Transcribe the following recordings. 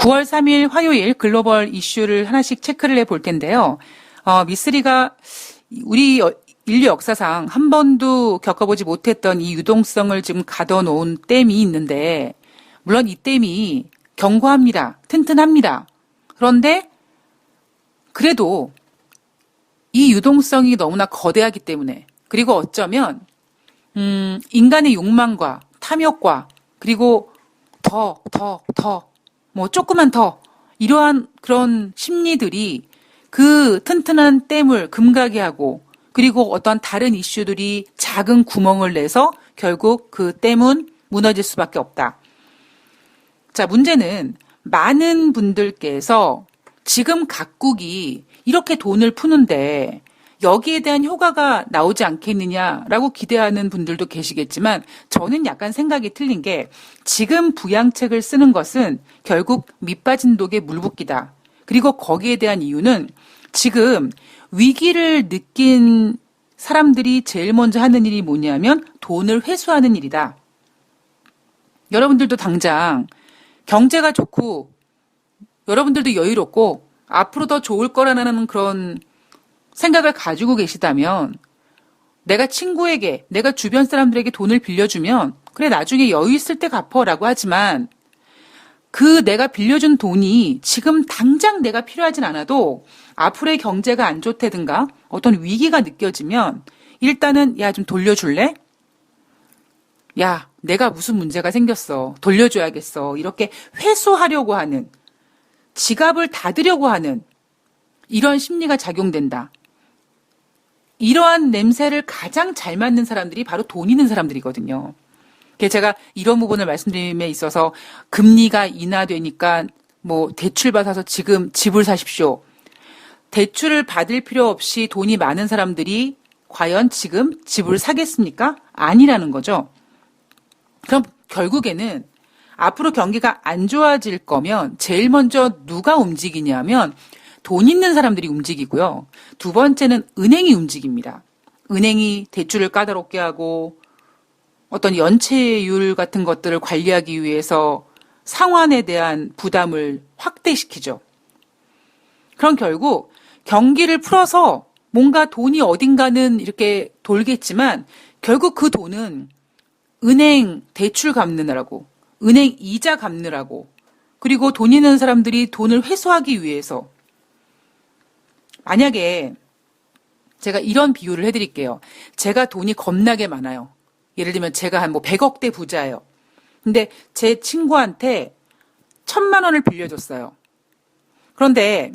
9월 3일 화요일 글로벌 이슈를 하나씩 체크를 해볼 텐데요. 미쓰리가 우리 인류 역사상 한 번도 겪어보지 못했던 이 유동성을 지금 가둬놓은 댐이 있는데, 물론 이 댐이 견고합니다. 튼튼합니다. 그런데 그래도 이 유동성이 너무나 거대하기 때문에, 그리고 어쩌면 인간의 욕망과 탐욕과 그리고 뭐 조금만 더 이러한 그런 심리들이 그 튼튼한 댐을 금가게 하고, 그리고 어떤 다른 이슈들이 작은 구멍을 내서 결국 그 댐은 무너질 수밖에 없다. 자, 문제는 많은 분들께서 지금 각국이 이렇게 돈을 푸는데 여기에 대한 효과가 나오지 않겠느냐라고 기대하는 분들도 계시겠지만, 저는 약간 생각이 틀린 게, 지금 부양책을 쓰는 것은 결국 밑빠진 독에 물 붓기다. 그리고 거기에 대한 이유는 지금 위기를 느낀 사람들이 제일 먼저 하는 일이 뭐냐면 돈을 회수하는 일이다. 여러분들도 당장 경제가 좋고 여러분들도 여유롭고 앞으로 더 좋을 거라는 그런 생각을 가지고 계시다면, 내가 친구에게, 내가 주변 사람들에게 돈을 빌려주면 그래 나중에 여유 있을 때 갚어라고 하지만, 그 내가 빌려준 돈이 지금 당장 내가 필요하진 않아도 앞으로의 경제가 안 좋다든가 어떤 위기가 느껴지면 일단은 야, 좀 돌려줄래? 야, 내가 무슨 문제가 생겼어. 돌려줘야겠어. 이렇게 회수하려고 하는, 지갑을 닫으려고 하는 이런 심리가 작용된다. 이러한 냄새를 가장 잘 맡는 사람들이 바로 돈 있는 사람들이거든요. 제가 이런 부분을 말씀드림에 있어서 금리가 인하되니까 뭐 대출 받아서 지금 집을 사십시오. 대출을 받을 필요 없이 돈이 많은 사람들이 과연 지금 집을 사겠습니까? 아니라는 거죠. 그럼 결국에는 앞으로 경기가 안 좋아질 거면 제일 먼저 누가 움직이냐면 돈 있는 사람들이 움직이고요. 두 번째는 은행이 움직입니다. 은행이 대출을 까다롭게 하고 어떤 연체율 같은 것들을 관리하기 위해서 상환에 대한 부담을 확대시키죠. 그럼 결국 경기를 풀어서 뭔가 돈이 어딘가는 이렇게 돌겠지만 결국 그 돈은 은행 대출 갚느라고, 은행 이자 갚느라고, 그리고 돈 있는 사람들이 돈을 회수하기 위해서, 만약에 제가 이런 비유를 해드릴게요. 제가 돈이 겁나게 많아요. 예를 들면 제가 한 100억대 부자예요. 근데 제 친구한테 1,000만 원을 빌려줬어요. 그런데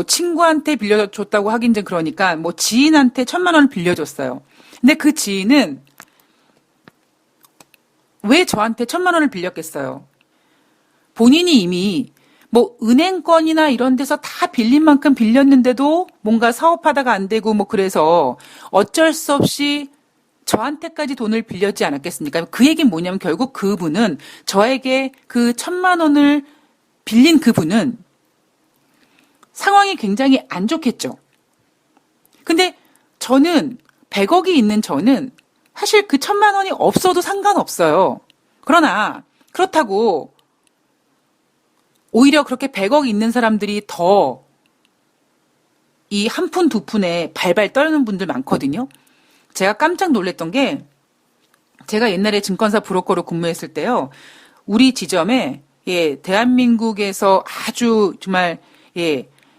친구한테 빌려줬다고 하긴 좀 그러니까 지인한테 1,000만 원을 빌려줬어요. 근데 그 지인은 왜 저한테 1,000만 원을 빌렸겠어요? 본인이 이미 은행권이나 이런 데서 다 빌린 만큼 빌렸는데도 뭔가 사업하다가 안 되고 그래서 어쩔 수 없이 저한테까지 돈을 빌렸지 않았겠습니까? 그 얘기는 뭐냐면 결국 그분은, 저에게 그 1,000만 원을 빌린 그분은 상황이 굉장히 안 좋겠죠. 근데 저는 100억이 있는 저는 사실 그 1,000만 원이 없어도 상관없어요. 그러나 그렇다고 오히려 그렇게 100억 있는 사람들이 더 이 한 푼 두 푼에 발발 떨는 분들 많거든요. 제가 깜짝 놀랐던 게, 제가 옛날에 증권사 브로커로 근무했을 때요, 우리 지점에 대한민국에서 아주 정말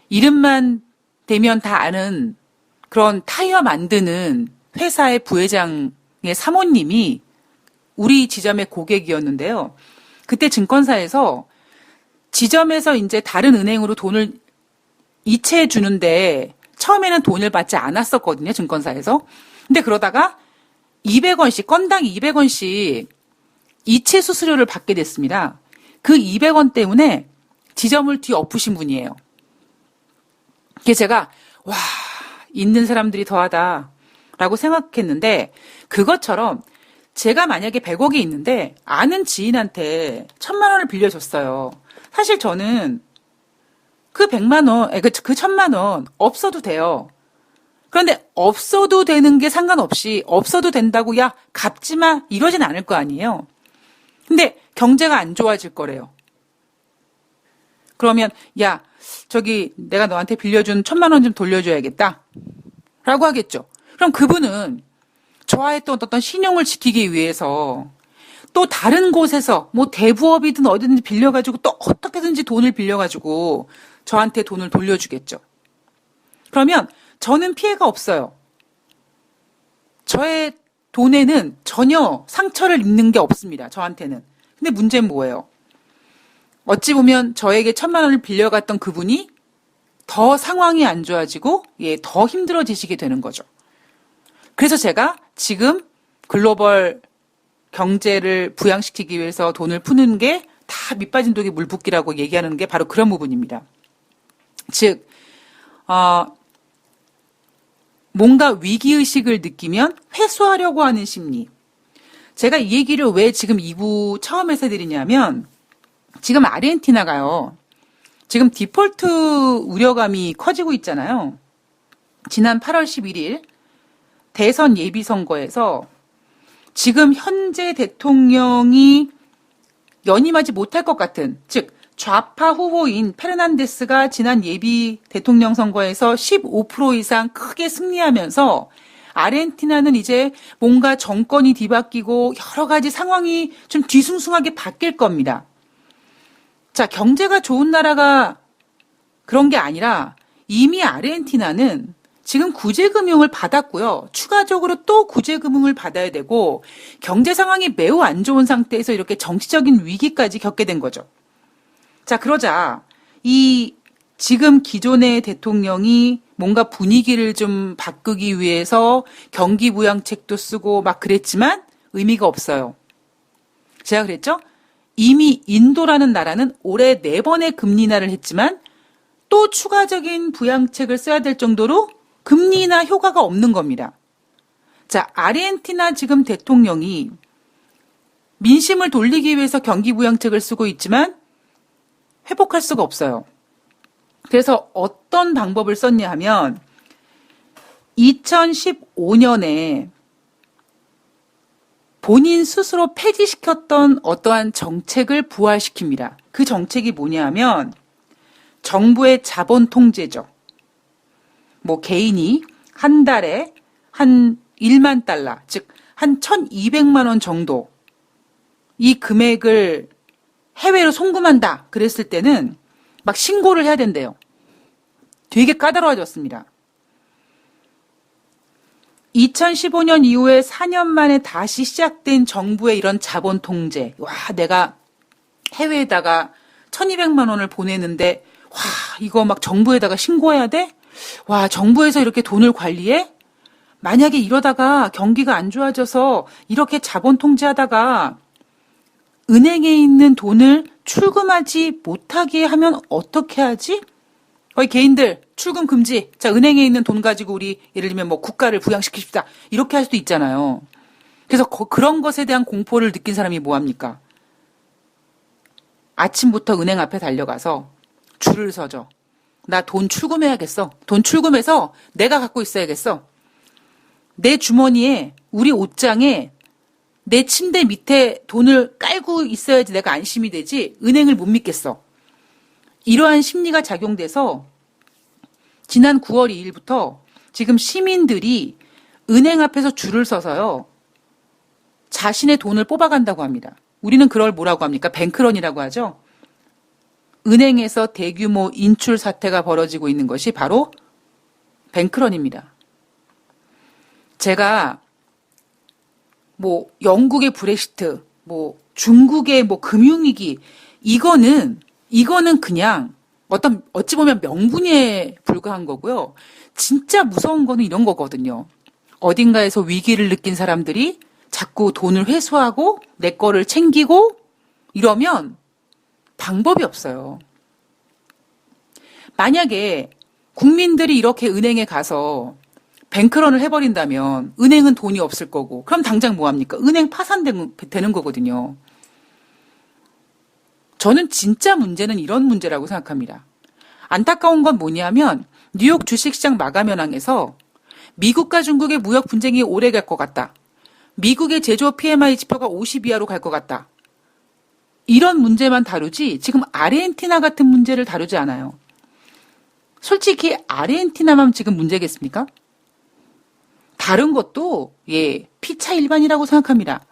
이름만 대면 다 아는 그런 타이어 만드는 회사의 부회장의 사모님이 우리 지점의 고객이었는데요. 그때 증권사에서 지점에서 이제 다른 은행으로 돈을 이체해 주는데 처음에는 돈을 받지 않았었거든요, 증권사에서. 근데 그러다가 200원씩, 건당 200원씩 이체 수수료를 받게 됐습니다. 그 200원 때문에 지점을 뒤엎으신 분이에요. 그래서 제가 와, 있는 사람들이 더하다라고 생각했는데, 그것처럼 제가 만약에 100억이 있는데 아는 지인한테 1,000만 원을 빌려줬어요. 사실 저는 그 100만 원, 그 1,000만 원 없어도 돼요. 그런데 없어도 되는 게 상관없이 없어도 된다고 야 갚지 마 이러진 않을 거 아니에요. 근데 경제가 안 좋아질 거래요. 그러면 야, 저기 내가 너한테 빌려준 1,000만 원 좀 돌려줘야겠다. 라고 하겠죠. 그럼 그분은 저와의 또 어떤 신용을 지키기 위해서 또 다른 곳에서 뭐 대부업이든 어디든지 빌려가지고 또 어떻게든지 돈을 빌려가지고 저한테 돈을 돌려주겠죠. 그러면 저는 피해가 없어요. 저의 돈에는 전혀 상처를 입는 게 없습니다. 저한테는. 근데 문제는 뭐예요? 어찌 보면 저에게 1,000만 원을 빌려갔던 그분이 더 상황이 안 좋아지고 더 힘들어지시게 되는 거죠. 그래서 제가 지금 글로벌 경제를 부양시키기 위해서 돈을 푸는 게 다 밑빠진 독에 물 붓기라고 얘기하는 게 바로 그런 부분입니다. 즉, 뭔가 위기의식을 느끼면 회수하려고 하는 심리. 제가 이 얘기를 왜 지금 2부 처음에서 해드리냐면, 지금 아르헨티나가요. 지금 디폴트 우려감이 커지고 있잖아요. 지난 8월 11일 대선 예비선거에서 지금 현재 대통령이 연임하지 못할 것 같은, 즉 좌파 후보인 페르난데스가 지난 예비 대통령 선거에서 15% 이상 크게 승리하면서 아르헨티나는 이제 뭔가 정권이 뒤바뀌고 여러 가지 상황이 좀 뒤숭숭하게 바뀔 겁니다. 자, 경제가 좋은 나라가 그런 게 아니라 이미 아르헨티나는 지금 구제금융을 받았고요. 추가적으로 또 구제금융을 받아야 되고 경제 상황이 매우 안 좋은 상태에서 이렇게 정치적인 위기까지 겪게 된 거죠. 자, 그러자 이 지금 기존의 대통령이 뭔가 분위기를 좀 바꾸기 위해서 경기부양책도 쓰고 막 그랬지만 의미가 없어요. 제가 그랬죠? 이미 인도라는 나라는 올해 4번의 금리 인하를 했지만 또 추가적인 부양책을 써야 될 정도로 금리 인하 효과가 없는 겁니다. 자, 아르헨티나 지금 대통령이 민심을 돌리기 위해서 경기부양책을 쓰고 있지만 회복할 수가 없어요. 그래서 어떤 방법을 썼냐 하면 2015년에 본인 스스로 폐지시켰던 어떠한 정책을 부활시킵니다. 그 정책이 뭐냐 하면 정부의 자본 통제죠. 뭐 개인이 한 달에 한 1만 달러, 즉 한 1,200만 원 정도 이 금액을 해외로 송금한다 그랬을 때는 막 신고를 해야 된대요. 되게 까다로워졌습니다. 2015년 이후에 4년 만에 다시 시작된 정부의 이런 자본 통제. 와, 내가 해외에다가 1,200만 원을 보내는데 와, 이거 막 정부에다가 신고해야 돼? 와, 정부에서 이렇게 돈을 관리해? 만약에 이러다가 경기가 안 좋아져서 이렇게 자본 통제하다가 은행에 있는 돈을 출금하지 못하게 하면 어떻게 하지? 거의 개인들 출금 금지. 자, 은행에 있는 돈 가지고 우리 예를 들면 뭐 국가를 부양시킵시다. 이렇게 할 수도 있잖아요. 그래서 그런 것에 대한 공포를 느낀 사람이 뭐합니까? 아침부터 은행 앞에 달려가서 줄을 서죠. 나 돈 출금해야겠어. 돈 출금해서 내가 갖고 있어야겠어. 내 주머니에, 우리 옷장에, 내 침대 밑에 돈을 깔고 있어야지 내가 안심이 되지 은행을 못 믿겠어. 이러한 심리가 작용돼서 지난 9월 2일부터 지금 시민들이 은행 앞에서 줄을 서서요. 자신의 돈을 뽑아간다고 합니다. 우리는 그걸 뭐라고 합니까? 뱅크런이라고 하죠. 은행에서 대규모 인출 사태가 벌어지고 있는 것이 바로 뱅크런입니다. 제가 뭐 영국의 브렉시트, 뭐 중국의 뭐 금융위기 이거는 그냥 어찌 보면 명분에 불과한 거고요. 진짜 무서운 거는 이런 거거든요. 어딘가에서 위기를 느낀 사람들이 자꾸 돈을 회수하고 내 거를 챙기고 이러면 방법이 없어요. 만약에 국민들이 이렇게 은행에 가서 뱅크런을 해버린다면 은행은 돈이 없을 거고 그럼 당장 뭐합니까? 은행 파산되는 거거든요. 저는 진짜 문제는 이런 문제라고 생각합니다. 안타까운 건 뭐냐면 뉴욕 주식시장 마감 현황에서 미국과 중국의 무역 분쟁이 오래 갈 것 같다. 미국의 제조업 PMI 지표가 50 이하로 갈 것 같다. 이런 문제만 다루지 지금 아르헨티나 같은 문제를 다루지 않아요. 솔직히 아르헨티나만 지금 문제겠습니까? 다른 것도 피차 일반이라고 생각합니다.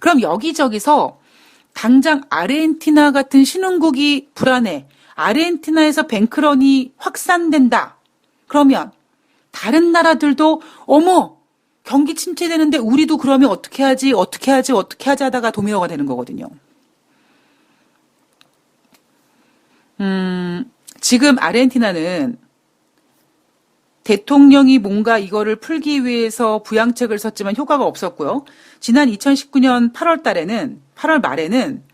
그럼 여기저기서 당장 아르헨티나 같은 신흥국이 불안해. 아르헨티나에서 뱅크런이 확산된다. 그러면 다른 나라들도 어머 경기 침체되는데 우리도 그러면 어떻게 하지 하다가 도미노가 되는 거거든요. 지금 아르헨티나는 대통령이 뭔가 이거를 풀기 위해서 부양책을 썼지만 효과가 없었고요. 지난 2019년 8월 말에는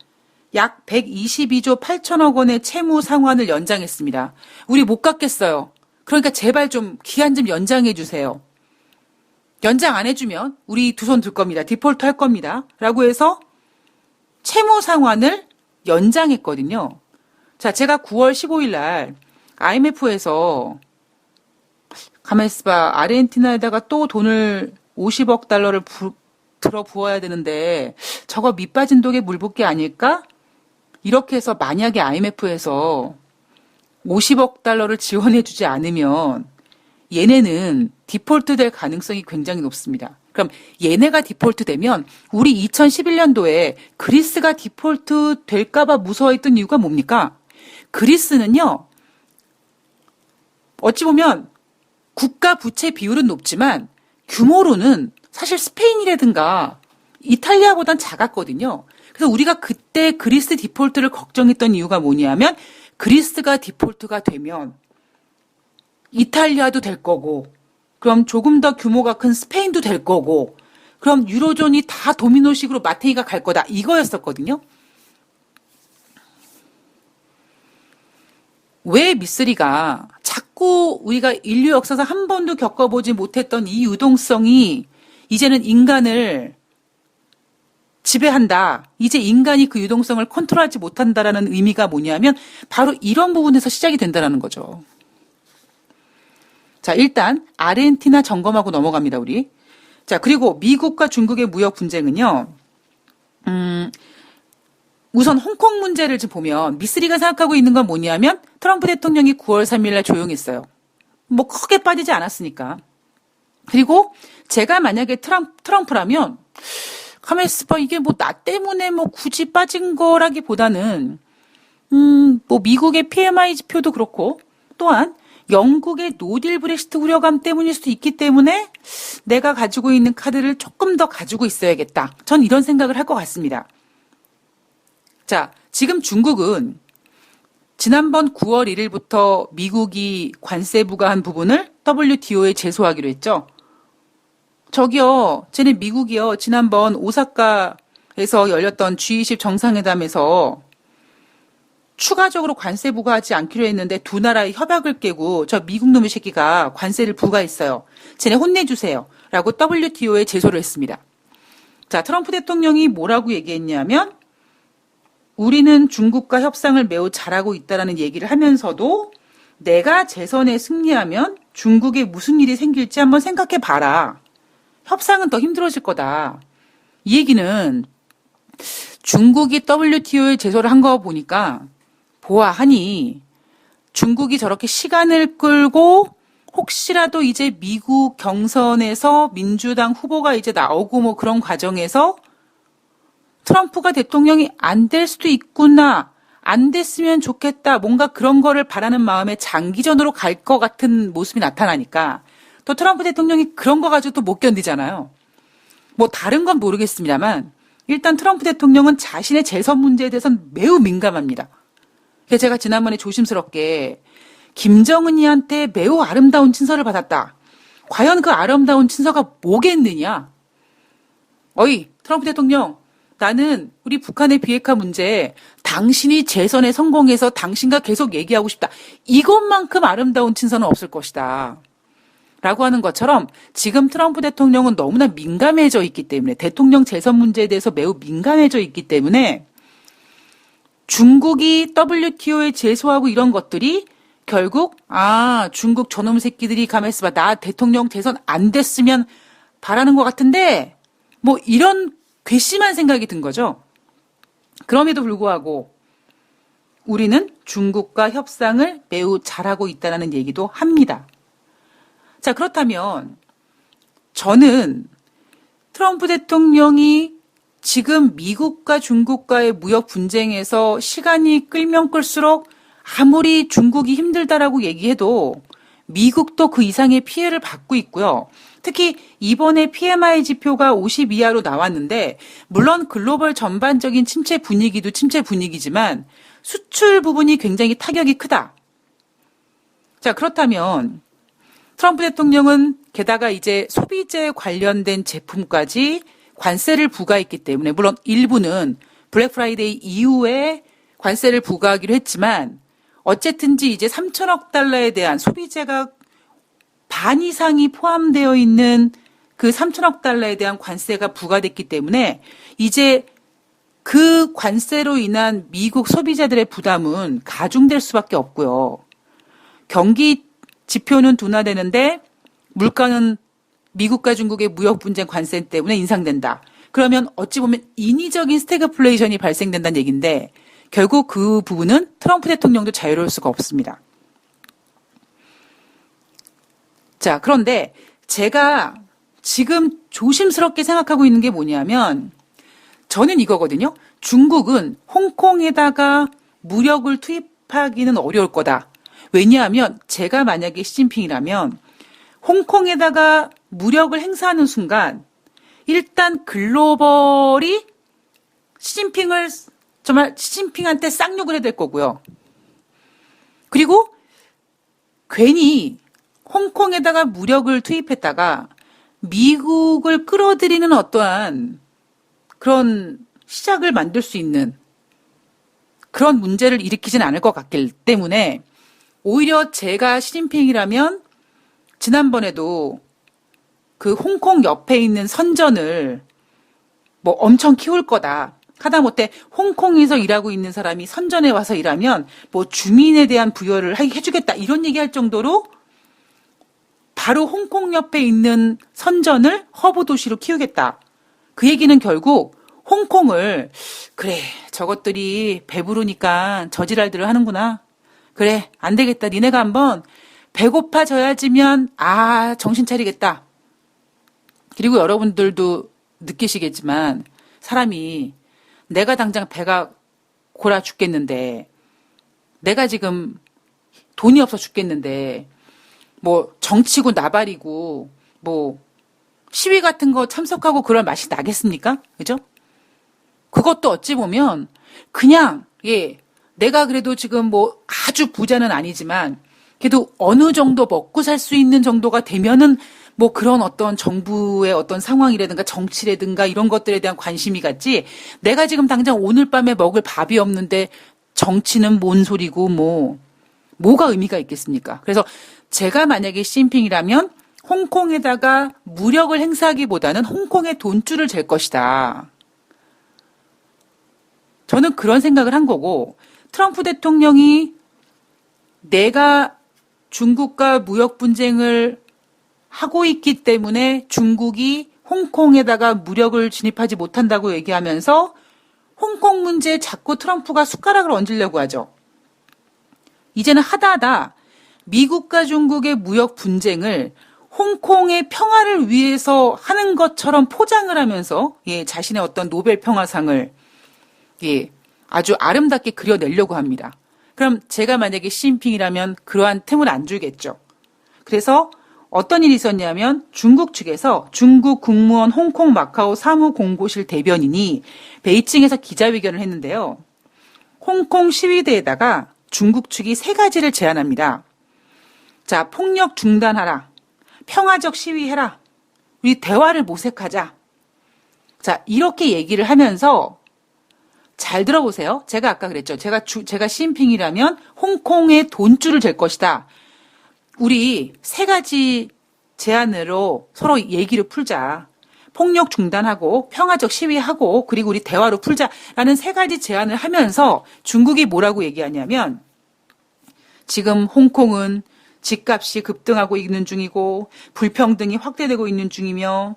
약 122조 8천억 원의 채무 상환을 연장했습니다. 우리 못 갚겠어요. 그러니까 제발 좀 기한 좀 연장해 주세요. 연장 안 해주면 우리 두 손 들 겁니다. 디폴트 할 겁니다. 라고 해서 채무 상환을 연장했거든요. 자, 제가 9월 15일 날 IMF에서 가만히 있어봐. 아르헨티나에다가 또 돈을 50억 달러를 들어 부어야 되는데 저거 밑빠진 독에 물 붓기 아닐까? 이렇게 해서 만약에 IMF에서 50억 달러를 지원해주지 않으면 얘네는 디폴트 될 가능성이 굉장히 높습니다. 그럼 얘네가 디폴트 되면 우리 2011년도에 그리스가 디폴트 될까봐 무서워했던 이유가 뭡니까? 그리스는요, 어찌 보면 국가 부채 비율은 높지만 규모로는 사실 스페인이라든가 이탈리아보단 작았거든요. 그래서 우리가 그때 그리스 디폴트를 걱정했던 이유가 뭐냐면 그리스가 디폴트가 되면 이탈리아도 될 거고 그럼 조금 더 규모가 큰 스페인도 될 거고 그럼 유로존이 다 도미노식으로 마탱이가 갈 거다 이거였었거든요. 왜 미쓰리가 자꾸 우리가 인류 역사상 한 번도 겪어보지 못했던 이 유동성이 이제는 인간을 지배한다. 이제 인간이 그 유동성을 컨트롤하지 못한다라는 의미가 뭐냐면 바로 이런 부분에서 시작이 된다는 거죠. 자, 일단 아르헨티나 점검하고 넘어갑니다, 우리. 자, 그리고 미국과 중국의 무역 분쟁은요. 우선 홍콩 문제를 좀 보면 미쓰리가 생각하고 있는 건 뭐냐면 트럼프 대통령이 9월 3일 날 조용했어요. 뭐 크게 빠지지 않았으니까. 그리고 제가 만약에 트럼프라면 가만히 있어봐. 이게 뭐 나 때문에 뭐 굳이 빠진 거라기보다는 뭐 미국의 PMI 지표도 그렇고 또한 영국의 노딜 브렉시트 우려감 때문일 수도 있기 때문에 내가 가지고 있는 카드를 조금 더 가지고 있어야겠다. 전 이런 생각을 할 것 같습니다. 자, 지금 중국은 지난번 9월 1일부터 미국이 관세 부과한 부분을 WTO에 제소하기로 했죠. 저기요, 쟤네 미국이요. 지난번 오사카에서 열렸던 G20 정상회담에서 추가적으로 관세 부과하지 않기로 했는데 두 나라의 협약을 깨고 저 미국 놈의 새끼가 관세를 부과했어요. 쟤네 혼내주세요. 라고 WTO에 제소를 했습니다. 자, 트럼프 대통령이 뭐라고 얘기했냐면 우리는 중국과 협상을 매우 잘하고 있다라는 얘기를 하면서도 내가 재선에 승리하면 중국에 무슨 일이 생길지 한번 생각해 봐라. 협상은 더 힘들어질 거다. 이 얘기는 중국이 WTO에 제소를 한 거 보니까 보아하니 중국이 저렇게 시간을 끌고 혹시라도 이제 미국 경선에서 민주당 후보가 이제 나오고 뭐 그런 과정에서 트럼프가 대통령이 안 될 수도 있구나. 안 됐으면 좋겠다. 뭔가 그런 거를 바라는 마음에 장기전으로 갈 것 같은 모습이 나타나니까 또 트럼프 대통령이 그런 거 가지고 또 못 견디잖아요. 뭐 다른 건 모르겠습니다만 일단 트럼프 대통령은 자신의 재선 문제에 대해서는 매우 민감합니다. 그래서 제가 지난번에 조심스럽게 김정은이한테 매우 아름다운 친서를 받았다. 과연 그 아름다운 친서가 뭐겠느냐? 어이, 트럼프 대통령. 나는 우리 북한의 비핵화 문제 당신이 재선에 성공해서 당신과 계속 얘기하고 싶다. 이것만큼 아름다운 친서는 없을 것이다. 라고 하는 것처럼 지금 트럼프 대통령은 너무나 민감해져 있기 때문에 대통령 재선 문제에 대해서 매우 민감해져 있기 때문에 중국이 WTO에 제소하고 이런 것들이 결국 중국 저놈 새끼들이 가만히 있어봐. 나 대통령 재선 안 됐으면 바라는 것 같은데 뭐 이런 괘씸한 생각이 든 거죠. 그럼에도 불구하고 우리는 중국과 협상을 매우 잘하고 있다는 얘기도 합니다. 자, 그렇다면 저는 트럼프 대통령이 지금 미국과 중국과의 무역 분쟁에서 시간이 끌면 끌수록 아무리 중국이 힘들다라고 얘기해도 미국도 그 이상의 피해를 받고 있고요. 특히 이번에 PMI 지표가 50 이하로 나왔는데 물론 글로벌 전반적인 침체 분위기도 침체 분위기지만 수출 부분이 굉장히 타격이 크다. 자, 그렇다면 트럼프 대통령은 게다가 이제 소비재 관련된 제품까지 관세를 부과했기 때문에 물론 일부는 블랙 프라이데이 이후에 관세를 부과하기로 했지만 어쨌든지 이제 3천억 달러에 대한 소비재가 반 이상이 포함되어 있는 그 3천억 달러에 대한 관세가 부과됐기 때문에 이제 그 관세로 인한 미국 소비자들의 부담은 가중될 수밖에 없고요. 경기 지표는 둔화되는데 물가는 미국과 중국의 무역 분쟁 관세 때문에 인상된다. 그러면 어찌 보면 인위적인 스태그플레이션이 발생된다는 얘기인데 결국 그 부분은 트럼프 대통령도 자유로울 수가 없습니다. 자, 그런데 제가 지금 조심스럽게 생각하고 있는 게 뭐냐면 저는 이거거든요. 중국은 홍콩에다가 무력을 투입하기는 어려울 거다. 왜냐하면 제가 만약에 시진핑이라면 홍콩에다가 무력을 행사하는 순간 일단 글로벌이 시진핑을 정말 시진핑한테 쌍욕을 해야 될 거고요. 그리고 괜히 홍콩에다가 무력을 투입했다가 미국을 끌어들이는 어떠한 그런 시작을 만들 수 있는 그런 문제를 일으키진 않을 것 같기 때문에 오히려 제가 시진핑이라면 지난번에도 그 홍콩 옆에 있는 선전을 뭐 엄청 키울 거다. 하다못해 홍콩에서 일하고 있는 사람이 선전에 와서 일하면 뭐 주민에 대한 부여를 해주겠다. 이런 얘기할 정도로 바로 홍콩 옆에 있는 선전을 허브 도시로 키우겠다. 그 얘기는 결국 홍콩을 그래 저것들이 배부르니까 저지랄들을 하는구나. 그래 안 되겠다. 니네가 한번 배고파져야지면 정신 차리겠다. 그리고 여러분들도 느끼시겠지만 사람이 내가 당장 배가 골아 죽겠는데 내가 지금 돈이 없어 죽겠는데 뭐 정치고 나발이고 뭐 시위 같은 거 참석하고 그럴 맛이 나겠습니까? 그죠? 그것도 어찌 보면 그냥 내가 그래도 지금 뭐 아주 부자는 아니지만 그래도 어느 정도 먹고 살 수 있는 정도가 되면은 뭐 그런 어떤 정부의 어떤 상황이라든가 정치라든가 이런 것들에 대한 관심이 갔지 내가 지금 당장 오늘 밤에 먹을 밥이 없는데 정치는 뭔 소리고 뭐가 의미가 있겠습니까? 그래서 제가 만약에 시진핑이라면 홍콩에다가 무력을 행사하기보다는 홍콩에 돈줄을 잴 것이다. 저는 그런 생각을 한 거고 트럼프 대통령이 내가 중국과 무역 분쟁을 하고 있기 때문에 중국이 홍콩에다가 무력을 진입하지 못한다고 얘기하면서 홍콩 문제에 자꾸 트럼프가 숟가락을 얹으려고 하죠. 이제는 하다 미국과 중국의 무역 분쟁을 홍콩의 평화를 위해서 하는 것처럼 포장을 하면서 자신의 어떤 노벨 평화상을 아주 아름답게 그려내려고 합니다. 그럼 제가 만약에 시진핑이라면 그러한 틈을 안 주겠죠. 그래서 어떤 일이 있었냐면 중국 측에서 중국 국무원 홍콩 마카오 사무공고실 대변인이 베이징에서 기자회견을 했는데요. 홍콩 시위대에다가 중국 측이 3가지를 제안합니다. 자, 폭력 중단하라. 평화적 시위해라. 우리 대화를 모색하자. 자, 이렇게 얘기를 하면서 잘 들어보세요. 제가 아까 그랬죠. 제가 시진핑이라면 홍콩에 돈줄을 잴 것이다. 우리 3가지 제안으로 서로 얘기를 풀자. 폭력 중단하고 평화적 시위하고 그리고 우리 대화로 풀자라는 3가지 제안을 하면서 중국이 뭐라고 얘기하냐면 지금 홍콩은 집값이 급등하고 있는 중이고 불평등이 확대되고 있는 중이며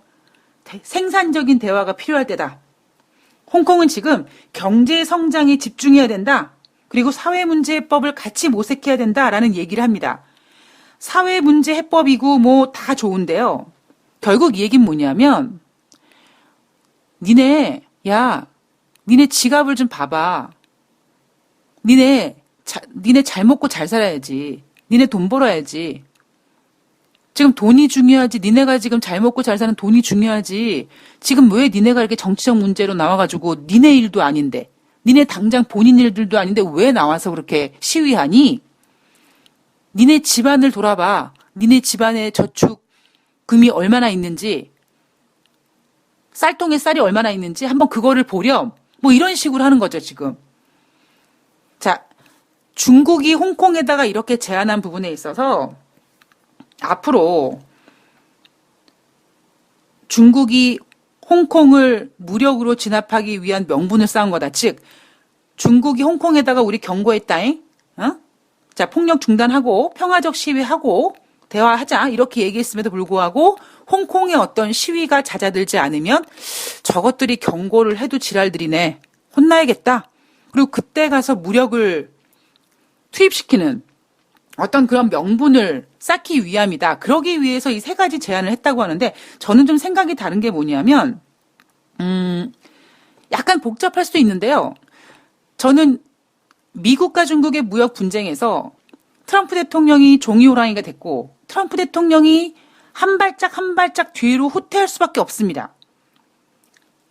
생산적인 대화가 필요할 때다. 홍콩은 지금 경제 성장에 집중해야 된다. 그리고 사회문제해법을 같이 모색해야 된다라는 얘기를 합니다. 사회문제해법이고 뭐 다 좋은데요. 결국 이 얘기는 뭐냐면 니네 지갑을 좀 봐봐. 니네 잘 먹고 잘 살아야지. 니네 돈 벌어야지. 지금 돈이 중요하지. 니네가 지금 잘 먹고 잘 사는 돈이 중요하지. 지금 왜 니네가 이렇게 정치적 문제로 나와가지고 니네 일도 아닌데, 니네 당장 본인 일들도 아닌데 왜 나와서 그렇게 시위하니? 니네 집안을 돌아봐. 니네 집안에 저축금이 얼마나 있는지, 쌀통에 쌀이 얼마나 있는지 한번 그거를 보렴. 뭐 이런 식으로 하는 거죠, 지금. 자, 중국이 홍콩에다가 이렇게 제안한 부분에 있어서 앞으로 중국이 홍콩을 무력으로 진압하기 위한 명분을 쌓은 거다. 즉, 중국이 홍콩에다가 우리 경고했다잉? 자, 폭력 중단하고 평화적 시위하고 대화하자. 이렇게 얘기했음에도 불구하고 홍콩의 어떤 시위가 잦아들지 않으면 저것들이 경고를 해도 지랄들이네. 혼나야겠다. 그리고 그때 가서 무력을 투입시키는 어떤 그런 명분을 쌓기 위함이다. 그러기 위해서 이 세 가지 제안을 했다고 하는데 저는 좀 생각이 다른 게 뭐냐면 약간 복잡할 수도 있는데요. 저는 미국과 중국의 무역 분쟁에서 트럼프 대통령이 종이호랑이가 됐고 트럼프 대통령이 한 발짝 뒤로 후퇴할 수밖에 없습니다.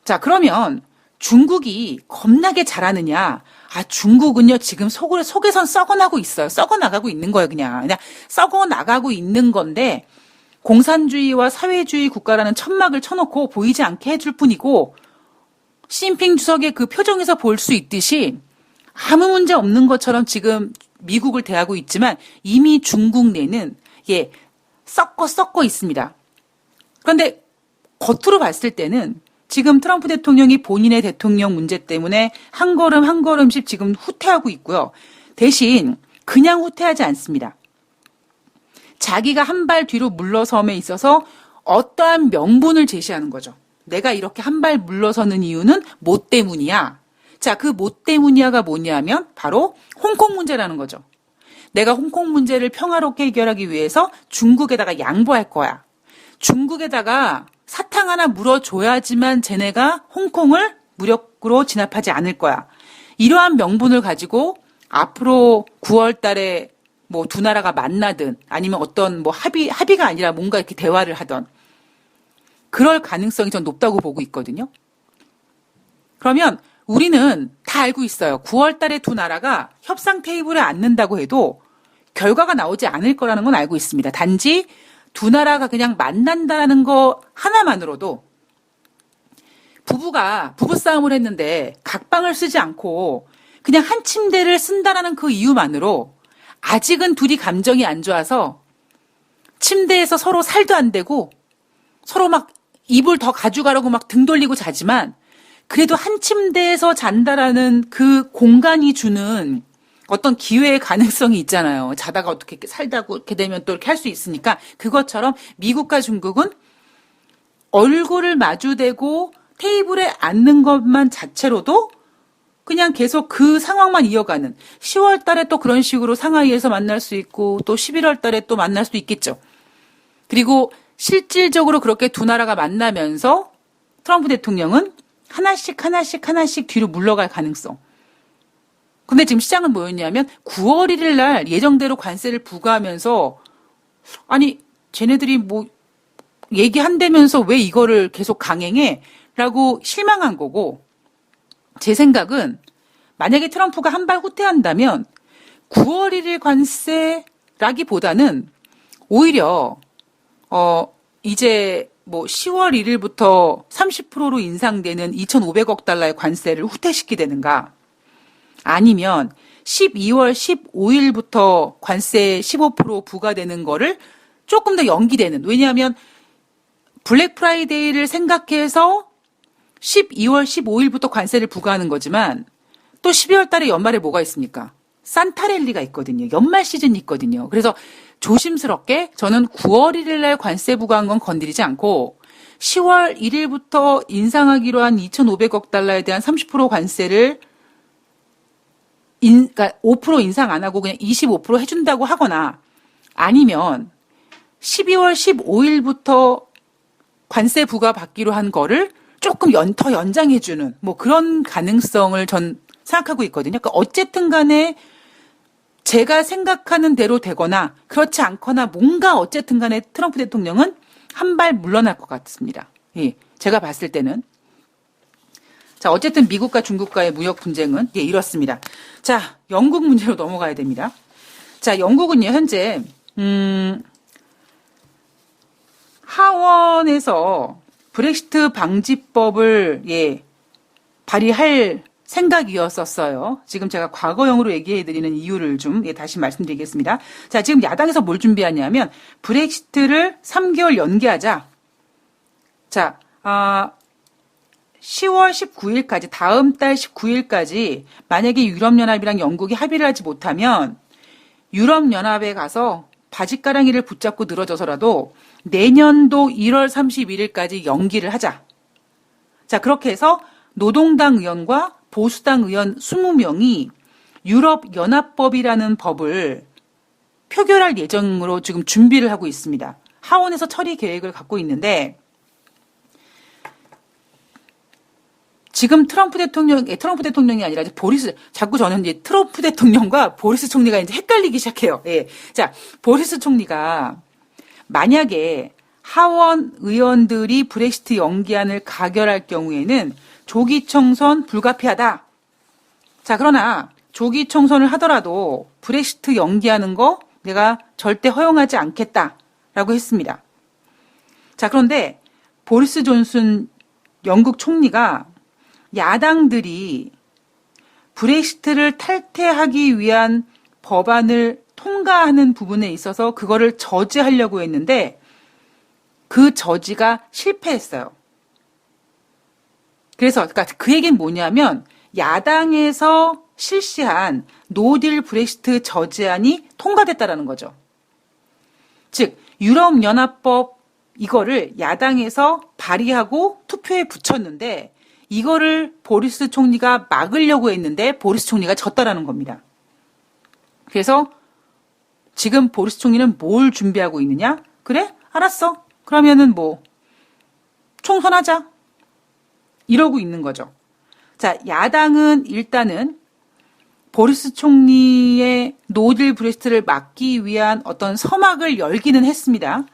자, 그러면 중국이 겁나게 잘하느냐? 중국은요, 지금 속에선 썩어나고 있어요. 썩어나가고 있는 거예요, 그냥 썩어나가고 있는 건데, 공산주의와 사회주의 국가라는 천막을 쳐놓고 보이지 않게 해줄 뿐이고, 시진핑 주석의 그 표정에서 볼 수 있듯이, 아무 문제 없는 것처럼 지금 미국을 대하고 있지만, 이미 중국 내는, 썩고 있습니다. 그런데, 겉으로 봤을 때는, 지금 트럼프 대통령이 본인의 대통령 문제 때문에 한 걸음씩 지금 후퇴하고 있고요. 대신 그냥 후퇴하지 않습니다. 자기가 한 발 뒤로 물러섬에 있어서 어떠한 명분을 제시하는 거죠. 내가 이렇게 한 발 물러서는 이유는 뭐 때문이야. 자, 그 뭐 때문이야가 뭐냐면 바로 홍콩 문제라는 거죠. 내가 홍콩 문제를 평화롭게 해결하기 위해서 중국에다가 양보할 거야. 중국에다가 사탕 하나 물어줘야지만 쟤네가 홍콩을 무력으로 진압하지 않을 거야. 이러한 명분을 가지고 앞으로 9월 달에 뭐 두 나라가 만나든 아니면 어떤 뭐 합의가 아니라 뭔가 이렇게 대화를 하던 그럴 가능성이 전 높다고 보고 있거든요. 그러면 우리는 다 알고 있어요. 9월 달에 두 나라가 협상 테이블에 앉는다고 해도 결과가 나오지 않을 거라는 건 알고 있습니다. 단지 두 나라가 그냥 만난다는 거 하나만으로도 부부싸움을 했는데 각방을 쓰지 않고 그냥 한 침대를 쓴다라는 그 이유만으로 아직은 둘이 감정이 안 좋아서 침대에서 서로 살도 안 대고 서로 막 이불 더 가져가려고 막 등 돌리고 자지만 그래도 한 침대에서 잔다라는 그 공간이 주는 어떤 기회의 가능성이 있잖아요. 자다가 어떻게 살다고 이렇게 되면 또 이렇게 할 수 있으니까 그것처럼 미국과 중국은 얼굴을 마주대고 테이블에 앉는 것만 자체로도 그냥 계속 그 상황만 이어가는 10월 달에 또 그런 식으로 상하이에서 만날 수 있고 또 11월 달에 또 만날 수도 있겠죠. 그리고 실질적으로 그렇게 두 나라가 만나면서 트럼프 대통령은 하나씩 뒤로 물러갈 가능성. 근데 지금 시장은 뭐였냐면 9월 1일 날 예정대로 관세를 부과하면서 아니 쟤네들이 뭐 얘기한다면서 왜 이거를 계속 강행해? 라고 실망한 거고 제 생각은 만약에 트럼프가 한 발 후퇴한다면 9월 1일 관세라기보다는 오히려 이제 뭐 10월 1일부터 30%로 인상되는 2,500억 달러의 관세를 후퇴시키되는가 아니면 12월 15일부터 관세 15% 부과되는 거를 조금 더 연기되는. 왜냐하면 블랙 프라이데이를 생각해서 12월 15일부터 관세를 부과하는 거지만 또 12월 달에 연말에 뭐가 있습니까? 산타랠리가 있거든요. 연말 시즌이 있거든요. 그래서 조심스럽게 저는 9월 1일 날 관세 부과한 건 건드리지 않고 10월 1일부터 인상하기로 한 2,500억 달러에 대한 30% 관세를 그러니까 5% 인상 안 하고 그냥 25% 해준다고 하거나 아니면 12월 15일부터 관세 부과받기로 한 거를 조금 더 연장해주는 뭐 그런 가능성을 전 생각하고 있거든요. 그러니까 어쨌든 간에 제가 생각하는 대로 되거나 그렇지 않거나 뭔가 어쨌든 간에 트럼프 대통령은 한 발 물러날 것 같습니다. 예, 제가 봤을 때는. 자, 어쨌든 미국과 중국과의 무역 분쟁은 예, 이렇습니다. 자, 영국 문제로 넘어가야 됩니다. 자, 영국은요, 현재 하원에서 브렉시트 방지법을 예, 발의할 생각이었었어요. 지금 제가 과거형으로 얘기해드리는 이유를 좀 예, 다시 말씀드리겠습니다. 자, 지금 야당에서 뭘 준비하냐면 브렉시트를 3개월 연기하자. 자, 10월 19일까지 다음 달 19일까지 만약에 유럽연합이랑 영국이 합의를 하지 못하면 유럽연합에 가서 바짓가랑이를 붙잡고 늘어져서라도 내년도 1월 31일까지 연기를 하자. 자, 그렇게 해서 노동당 의원과 보수당 의원 20명이 유럽연합법이라는 법을 표결할 예정으로 지금 준비를 하고 있습니다. 하원에서 처리 계획을 갖고 있는데 지금 트럼프 대통령이 아니라 이제 자꾸 저는 이제 트럼프 대통령과 보리스 총리가 이제 헷갈리기 시작해요. 예. 자, 보리스 총리가 만약에 하원 의원들이 브렉시트 연기안을 가결할 경우에는 조기 총선 불가피하다. 자, 그러나 조기 총선을 하더라도 브렉시트 연기하는 거 내가 절대 허용하지 않겠다라고 했습니다. 자, 그런데 보리스 존슨 영국 총리가 야당들이 브렉시트를 탈퇴하기 위한 법안을 통과하는 부분에 있어서 그거를 저지하려고 했는데 그 저지가 실패했어요. 그래서 그러니까 그 얘기는 뭐냐면 야당에서 실시한 노딜 브렉시트 저지안이 통과됐다라는 거죠. 즉 유럽연합법 이거를 야당에서 발의하고 투표에 붙였는데 이거를 보리스 총리가 막으려고 했는데 보리스 총리가 졌다라는 겁니다. 그래서 지금 보리스 총리는 뭘 준비하고 있느냐? 그래? 알았어. 그러면은 뭐 총선하자. 이러고 있는 거죠. 자, 야당은 일단은 보리스 총리의 노딜 브렉시트를 막기 위한 어떤 서막을 열기는 했습니다.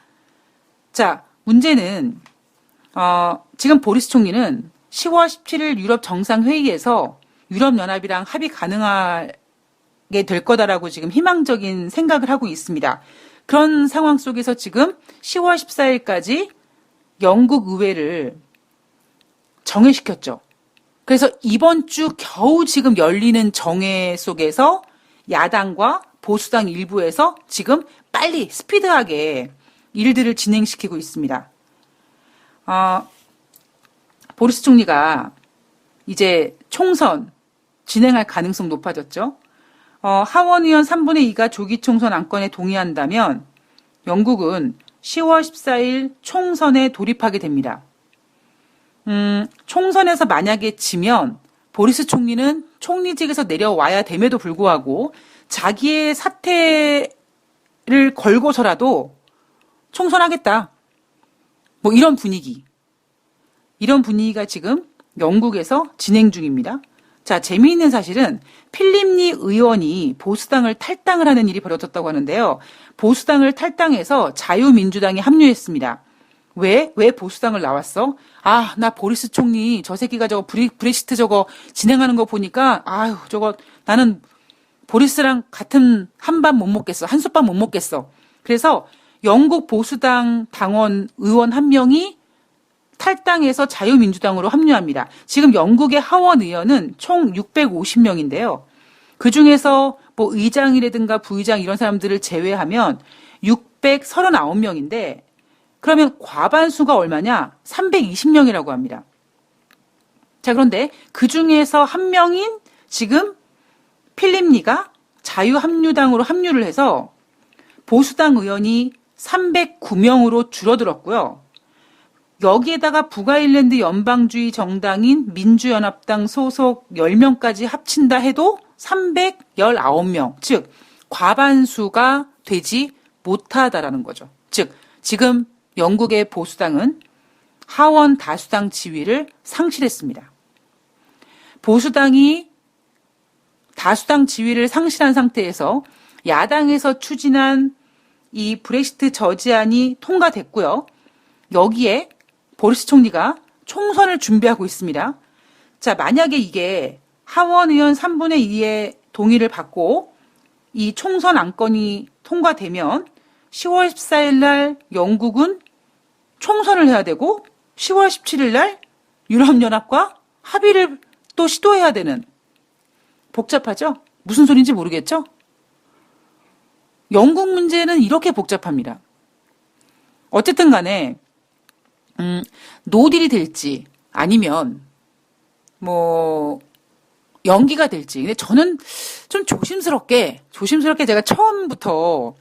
자, 문제는 지금 보리스 총리는 10월 17일 유럽 정상회의에서 유럽연합이랑 합의 가능하게 될 거다라고 지금 희망적인 생각을 하고 있습니다. 그런 상황 속에서 지금 10월 14일까지 영국 의회를 정회시켰죠. 그래서 이번 주 겨우 지금 열리는 정회 속에서 야당과 보수당 일부에서 지금 빨리 스피드하게 일들을 진행시키고 있습니다. 보리스 총리가 이제 총선 진행할 가능성 높아졌죠. 하원의원 3분의 2가 조기 총선 안건에 동의한다면 영국은 10월 14일 총선에 돌입하게 됩니다. 총선에서 만약에 지면 보리스 총리는 총리직에서 내려와야 됨에도 불구하고 자기의 사퇴를 걸고서라도 총선하겠다. 뭐 이런 분위기가 지금 영국에서 진행 중입니다. 자, 재미있는 사실은 필립리 의원이 보수당을 탈당을 하는 일이 벌어졌다고 하는데요. 보수당을 탈당해서 자유민주당에 합류했습니다. 왜 보수당을 나왔어? 나 보리스 총리 저 새끼가 저거 브렉시트 저거 진행하는 거 보니까 저거 나는 보리스랑 같은 한 밥 못 먹겠어. 한 솥밥 못 먹겠어. 그래서 영국 보수당 당원 의원 한 명이 탈당해서 자유민주당으로 합류합니다. 지금 영국의 하원 의원은 총 650명인데요. 그중에서 뭐 의장이라든가 부의장 이런 사람들을 제외하면 639명인데 그러면 과반수가 얼마냐? 320명이라고 합니다. 자, 그런데 그중에서 한 명인 지금 필립리가 자유합류당으로 합류를 해서 보수당 의원이 309명으로 줄어들었고요. 여기에다가 북아일랜드 연방주의 정당인 민주연합당 소속 10명까지 합친다 해도 319명, 즉 과반수가 되지 못하다라는 거죠. 즉 지금 영국의 보수당은 하원 다수당 지위를 상실했습니다. 보수당이 다수당 지위를 상실한 상태에서 야당에서 추진한 이 브렉시트 저지안이 통과됐고요. 여기에 보리스 총리가 총선을 준비하고 있습니다. 자, 만약에 이게 하원 의원 3분의 2의 동의를 받고 이 총선 안건이 통과되면 10월 14일 날 영국은 총선을 해야 되고 10월 17일 날 유럽연합과 합의를 또 시도해야 되는, 복잡하죠? 무슨 소리인지 모르겠죠? 영국 문제는 이렇게 복잡합니다. 어쨌든 간에 노딜이 아니면 뭐 연기가 될지. 근데 저는 좀 조심스럽게 제가 처음부터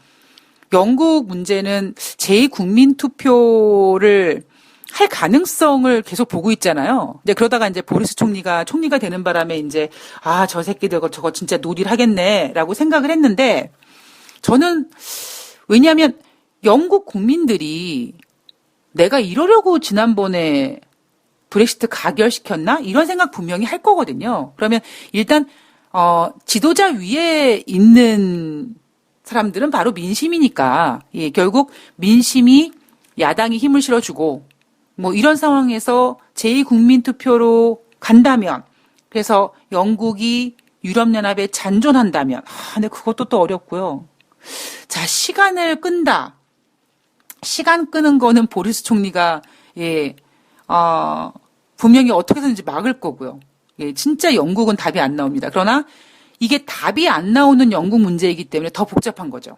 영국 문제는 제 국민투표를 할 가능성을 계속 보고 있잖아요. 근데 그러다가 이제 보리스 총리가 되는 바람에 이제 저 새끼들 저거 진짜 노딜 하겠네라고 생각을 했는데, 저는 왜냐하면 영국 국민들이 내가 이러려고 지난번에 브렉시트 가결시켰나? 이런 생각 분명히 할 거거든요. 그러면 일단 지도자 위에 있는 사람들은 바로 민심이니까, 예, 결국 민심이 야당이 힘을 실어주고 뭐 이런 상황에서 제2국민투표로 간다면, 그래서 영국이 유럽연합에 잔존한다면, 근데 그것도 또 어렵고요. 자, 시간을 끈다. 시간 끄는 거는 보리스 총리가, 예, 분명히 어떻게 해서든지 막을 거고요. 예, 진짜 영국은 답이 안 나옵니다. 그러나 이게 답이 안 나오는 영국 문제이기 때문에 더 복잡한 거죠.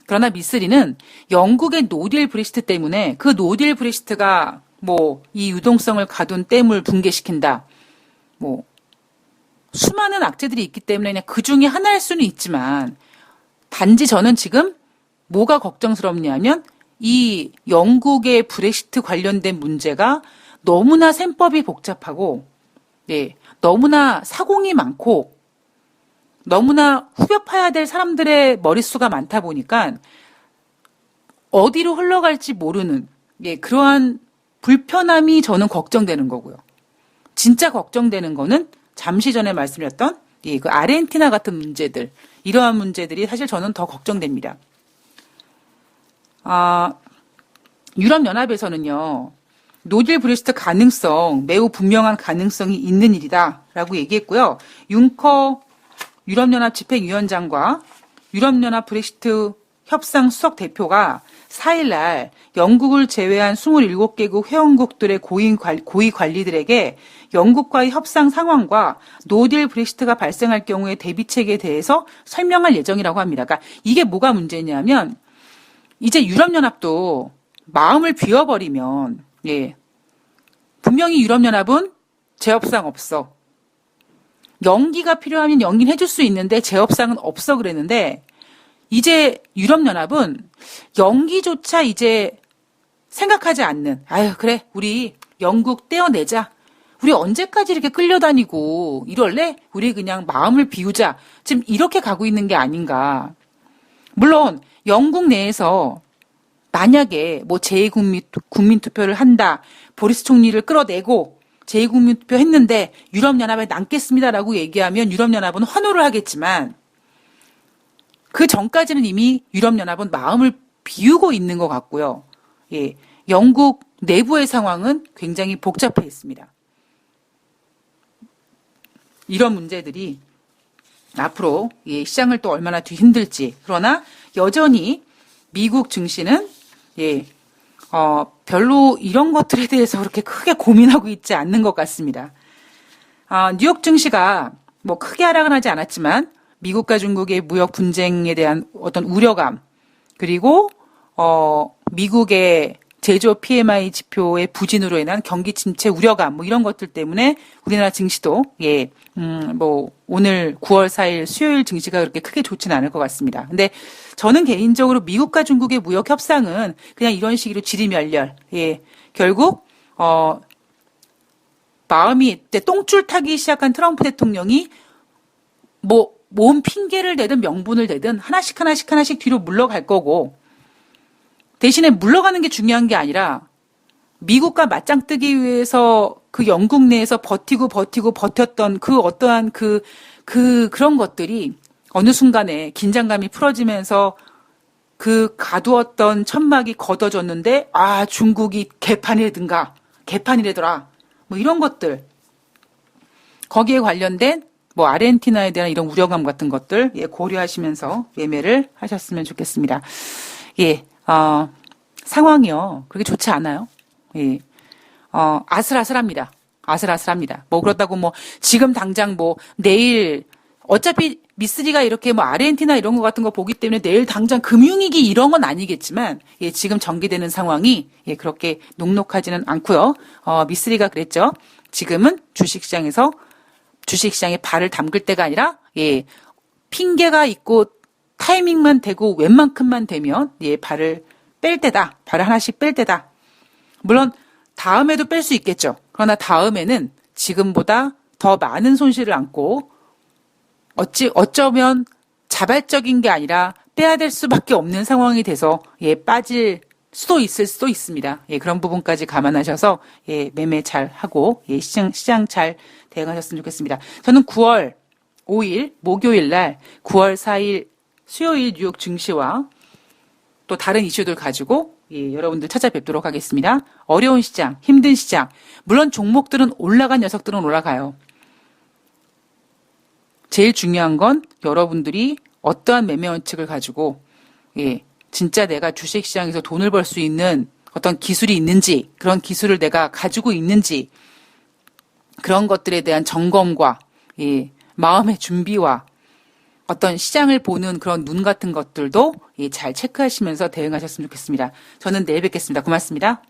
그러나 미쓰리는 영국의 노딜 브렉시트 때문에 그 노딜 브렉시트가 뭐 이 유동성을 가둔 댐을 붕괴시킨다. 뭐 수많은 악재들이 있기 때문에 그냥 그 중에 하나일 수는 있지만, 단지 저는 지금 뭐가 걱정스럽냐면 이 영국의 브렉시트 관련된 문제가 너무나 셈법이 복잡하고, 예, 너무나 사공이 많고, 너무나 후벼 파야 될 사람들의 머릿수가 많다 보니까 어디로 흘러갈지 모르는, 예, 그러한 불편함이 저는 걱정되는 거고요. 진짜 걱정되는 거는 잠시 전에 말씀드렸던, 예, 그 아르헨티나 같은 문제들, 이러한 문제들이 사실 저는 더 걱정됩니다. 유럽연합에서는요, 노딜 브렉시트 가능성, 매우 분명한 가능성이 있는 일이다라고 얘기했고요. 융커 유럽연합 집행위원장과 유럽연합 브렉시트 협상 수석 대표가 4일날 영국을 제외한 27개국 회원국들의 고위 관리들에게 영국과의 협상 상황과 노딜 브렉시트가 발생할 경우의 대비책에 대해서 설명할 예정이라고 합니다. 그러니까 이게 뭐가 문제냐면, 이제 유럽연합도 마음을 비워버리면, 예, 분명히 유럽연합은 재협상 없어. 연기가 필요하면 연기는 해줄 수 있는데 재협상은 없어 그랬는데, 이제 유럽연합은 연기조차 이제 생각하지 않는, 그래, 우리 영국 떼어내자. 우리 언제까지 이렇게 끌려다니고 이럴래? 우리 그냥 마음을 비우자. 지금 이렇게 가고 있는 게 아닌가. 물론 영국 내에서 만약에 뭐 제2국민투표를 한다, 보리스 총리를 끌어내고 제2국민투표 했는데 유럽연합에 남겠습니다라고 얘기하면 유럽연합은 환호를 하겠지만, 그 전까지는 이미 유럽연합은 마음을 비우고 있는 것 같고요. 예, 영국 내부의 상황은 굉장히 복잡해 있습니다. 이런 문제들이 앞으로, 예, 시장을 또 얼마나 뒤흔들지. 그러나 여전히 미국 증시는, 예, 별로 이런 것들에 대해서 그렇게 크게 고민하고 있지 않는 것 같습니다. 뉴욕 증시가 뭐 크게 하락은 하지 않았지만 미국과 중국의 무역 분쟁에 대한 어떤 우려감, 그리고 미국의 제조업 PMI 지표의 부진으로 인한 경기 침체 우려감 뭐 이런 것들 때문에 우리나라 증시도 뭐 오늘 9월 4일 수요일 증시가 그렇게 크게 좋지는 않을 것 같습니다. 근데 저는 개인적으로 미국과 중국의 무역 협상은 그냥 이런 식으로 지리멸렬 결국 마음이 똥줄 타기 시작한 트럼프 대통령이 뭐 뭔 핑계를 대든 명분을 대든 하나씩 뒤로 물러갈 거고, 대신에 물러가는 게 중요한 게 아니라 미국과 맞짱 뜨기 위해서 그 영국 내에서 버텼던 그 어떠한 그런 것들이 어느 순간에 긴장감이 풀어지면서 그 가두었던 천막이 걷어졌는데, 중국이 개판이래더라. 뭐 이런 것들. 거기에 관련된 뭐 아르헨티나에 대한 이런 우려감 같은 것들 고려하시면서 매매를 하셨으면 좋겠습니다. 상황이요. 그렇게 좋지 않아요. 아슬아슬합니다. 뭐 그렇다고 뭐 지금 당장 뭐 내일 어차피 미쓰리가 이렇게 뭐 아르헨티나 이런 거 같은 거 보기 때문에 내일 당장 금융위기 이런 건 아니겠지만 지금 전개되는 상황이 그렇게 녹록하지는 않고요. 미쓰리가 그랬죠. 지금은 주식시장에 발을 담글 때가 아니라 핑계가 있고 타이밍만 되고 웬만큼만 되면 발을 뺄 때다. 발을 하나씩 뺄 때다. 물론 다음에도 뺄 수 있겠죠. 그러나 다음에는 지금보다 더 많은 손실을 안고 어쩌면 자발적인 게 아니라 빼야 될 수밖에 없는 상황이 돼서 빠질 수도 있을 수도 있습니다. 그런 부분까지 감안하셔서 매매 잘 하고 시장 잘 대응하셨으면 좋겠습니다. 저는 9월 5일 목요일 날 9월 4일 수요일 뉴욕 증시와 또 다른 이슈들 가지고 여러분들 찾아뵙도록 하겠습니다. 어려운 시장, 힘든 시장, 물론 종목들은 올라간 녀석들은 올라가요. 제일 중요한 건 여러분들이 어떠한 매매 원칙을 가지고 진짜 내가 주식시장에서 돈을 벌 수 있는 어떤 기술이 있는지, 그런 기술을 내가 가지고 있는지, 그런 것들에 대한 점검과 마음의 준비와 어떤 시장을 보는 그런 눈 같은 것들도 잘 체크하시면서 대응하셨으면 좋겠습니다. 저는 내일 뵙겠습니다. 고맙습니다.